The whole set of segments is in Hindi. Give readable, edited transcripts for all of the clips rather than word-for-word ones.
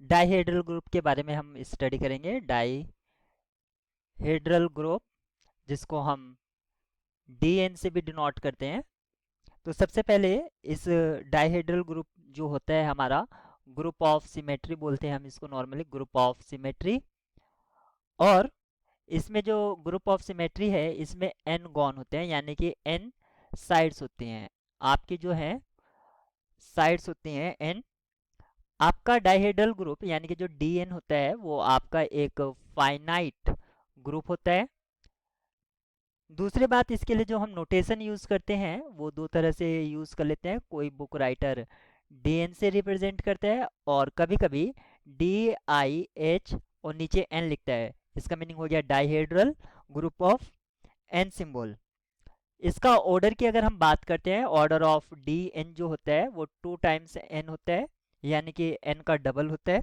डाइहेड्रल ग्रुप के बारे में हम स्टडी करेंगे। डाइहेड्रल ग्रुप, जिसको हम डीएन से भी डिनोट करते हैं। तो सबसे पहले इस डाइहेड्रल ग्रुप जो होता है हमारा, ग्रुप ऑफ सिमेट्री बोलते हैं हम इसको नॉर्मली, ग्रुप ऑफ सिमेट्री। और इसमें जो ग्रुप ऑफ सिमेट्री है इसमें एन गॉन होते हैं, यानी कि एन साइड्स होती हैं आपकी, जो है साइड्स होती हैं एन। आपका डाइहेड्रल ग्रुप यानी कि जो डीएन होता है वो आपका एक फाइनाइट ग्रुप होता है। दूसरी बात, इसके लिए जो हम नोटेशन यूज करते हैं वो दो तरह से यूज कर लेते हैं। कोई बुक राइटर डीएन से रिप्रेजेंट करता है और कभी कभी DIH और नीचे एन लिखता है। इसका मीनिंग हो गया dihedral group of n symbol. इसका ऑर्डर की अगर हम बात करते हैं, ऑर्डर ऑफ डीएन जो होता है वो 2 टाइम्स एन होता है, यानी कि एन का डबल होता है।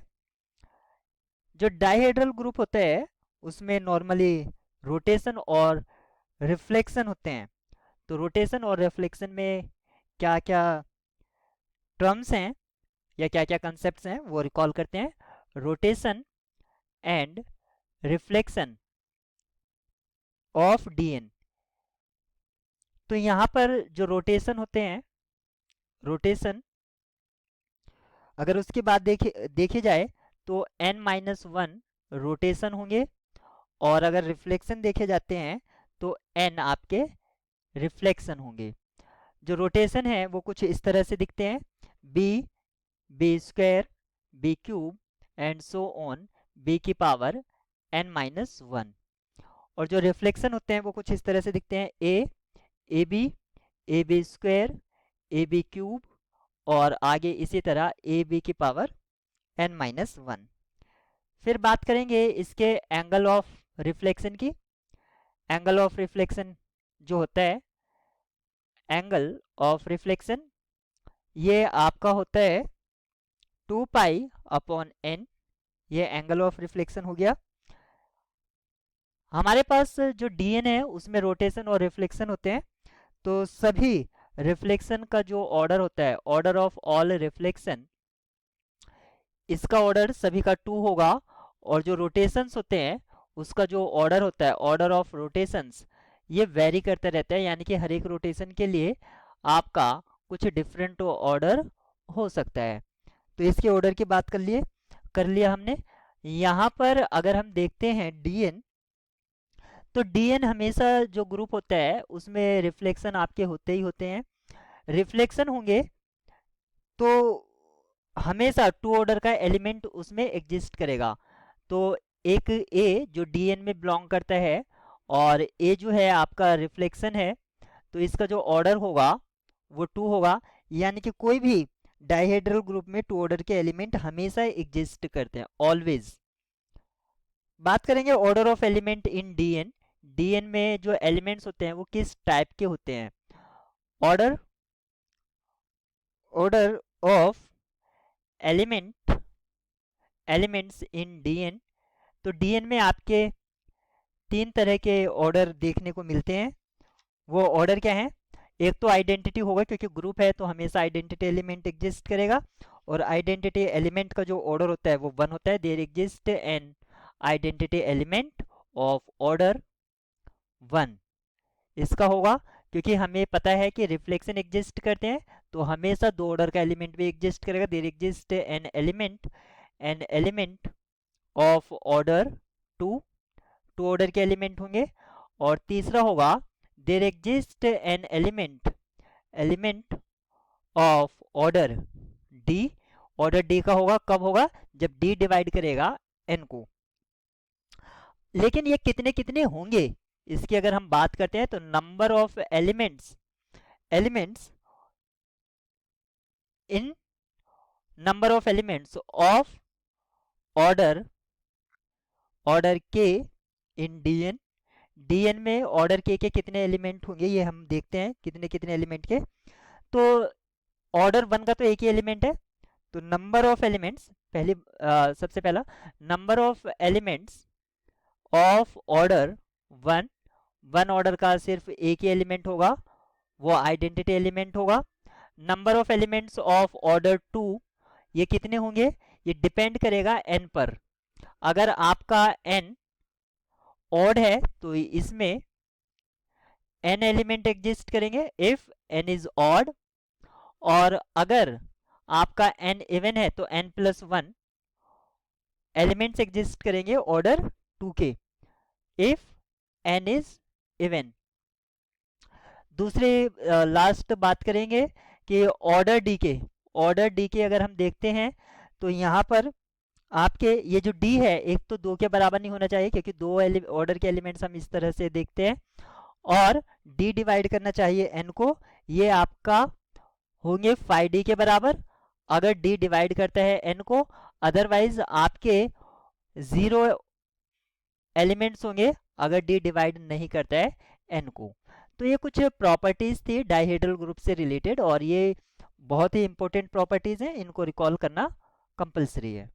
जो डाइहेड्रल ग्रुप होता है उसमें नॉर्मली रोटेशन और रिफ्लेक्शन होते हैं। तो रोटेशन और रिफ्लेक्शन में क्या क्या टर्म्स हैं या क्या क्या कंसेप्ट्स हैं वो रिकॉल करते हैं। Rotation and reflection of Dn. तो यहाँ पर जो रोटेशन होते हैं, रोटेशन अगर उसकी बात देखी जाए तो n-1 रोटेशन होंगे, और अगर रिफ्लेक्शन देखे जाते हैं तो n आपके रिफ्लेक्शन होंगे। जो रोटेशन है वो कुछ इस तरह से दिखते हैं, B square, B cube and so on, B की पावर n-1। और जो रिफ्लेक्शन होते हैं वो कुछ इस तरह से दिखते हैं, A B square, A B cube और आगे इसी तरह ए बी की पावर n-1। फिर बात करेंगे इसके एंगल ऑफ रिफ्लेक्शन की। एंगल ऑफ रिफ्लेक्शन जो होता है, एंगल ऑफ रिफ्लेक्शन ये आपका होता है 2π/n। ये एंगल ऑफ रिफ्लेक्शन हो गया। हमारे पास जो डीएन है उसमें रोटेशन और रिफ्लेक्शन होते हैं। तो सभी रिफ्लेक्शन का जो ऑर्डर होता है, ऑर्डर ऑफ ऑल रिफ्लेक्शन, इसका ऑर्डर सभी का 2 होगा। और जो रोटेशंस होते हैं उसका जो ऑर्डर होता है, ऑर्डर ऑफ रोटेशंस, ये वेरी करता रहता है, यानी कि हर एक रोटेशन के लिए आपका कुछ डिफरेंट ऑर्डर हो सकता है। तो इसके ऑर्डर की बात कर लिया हमने। यहाँ पर अगर हम देखते हैं डीएन, तो डीएन हमेशा जो ग्रुप होता है उसमें रिफ्लेक्शन आपके होते ही होते हैं। रिफ्लेक्शन होंगे तो हमेशा 2 ऑर्डर का एलिमेंट उसमें एग्जिस्ट करेगा। तो एक ए जो डीएन में बिलोंग करता है, और ए जो है आपका रिफ्लेक्शन है, तो इसका जो ऑर्डर होगा वो 2 होगा। यानी कि कोई भी डाइहेड्रल ग्रुप में 2 ऑर्डर के एलिमेंट हमेशा एग्जिस्ट करते हैं, ऑलवेज। बात करेंगे order of element in Dn. Dn में जो एलिमेंट्स होते हैं वो किस टाइप के होते हैं। Order order of elements in Dn. तो डीएन में आपके 3 तरह के ऑर्डर देखने को मिलते हैं। वो ऑर्डर क्या है? एक तो आइडेंटिटी होगा, क्योंकि ग्रुप है तो हमेशा आइडेंटिटी एलिमेंट एग्जिस्ट करेगा। और आइडेंटिटी एलिमेंट का जो ऑर्डर होता है वो 1 होता है। There exist an identity element of order 1, इसका होगा। क्योंकि हमें पता है कि रिफ्लेक्शन एग्जिस्ट करते हैं तो हमेशा 2 ऑर्डर का एलिमेंट भी एग्जिस्ट करेगा। There exist an element of order 2, 2 order के एलिमेंट होंगे। और तीसरा होगा there exist an element of order D. Order D का होगा, कब होगा? जब डी डिवाइड करेगा एन को। लेकिन ये कितने कितने होंगे इसकी अगर हम बात करते हैं, तो number of elements in number of elements of order के इन डीएन। डीएन में ऑर्डर के कितने एलिमेंट होंगे ये हम देखते हैं, कितने कितने एलिमेंट के। तो ऑर्डर 1 का तो एक ही एलिमेंट है, तो नंबर ऑफ एलिमेंट्स सबसे पहला number of elements of order 1 order का सिर्फ एक ही एलिमेंट होगा, वो आइडेंटिटी एलिमेंट होगा। Number of elements of order 2, ये कितने होंगे? ये डिपेंड करेगा n पर। अगर आपका n ऑड है तो इसमें n एलिमेंट एग्जिस्ट करेंगे इफ n इज ऑड, और अगर आपका n इवन है तो n plus one elements exist करेंगे ऑर्डर 2 के इफ n इज इवन। दूसरे लास्ट बात करेंगे कि ऑर्डर डी के अगर हम देखते हैं तो यहाँ पर आपके ये जो d है एक तो 2 के बराबर नहीं होना चाहिए, क्योंकि दो ऑर्डर के एलिमेंट्स हम इस तरह से देखते हैं, और d डिवाइड करना चाहिए n को, ये आपका होंगे 5d के बराबर अगर d डिवाइड करता है n को, अदरवाइज आपके 0 एलिमेंट्स होंगे अगर d डिवाइड नहीं करता है n को। तो ये कुछ प्रॉपर्टीज थी डाइहेड्रल ग्रुप से रिलेटेड, और ये बहुत ही इंपॉर्टेंट प्रॉपर्टीज हैं, इनको रिकॉल करना कंपलसरी है।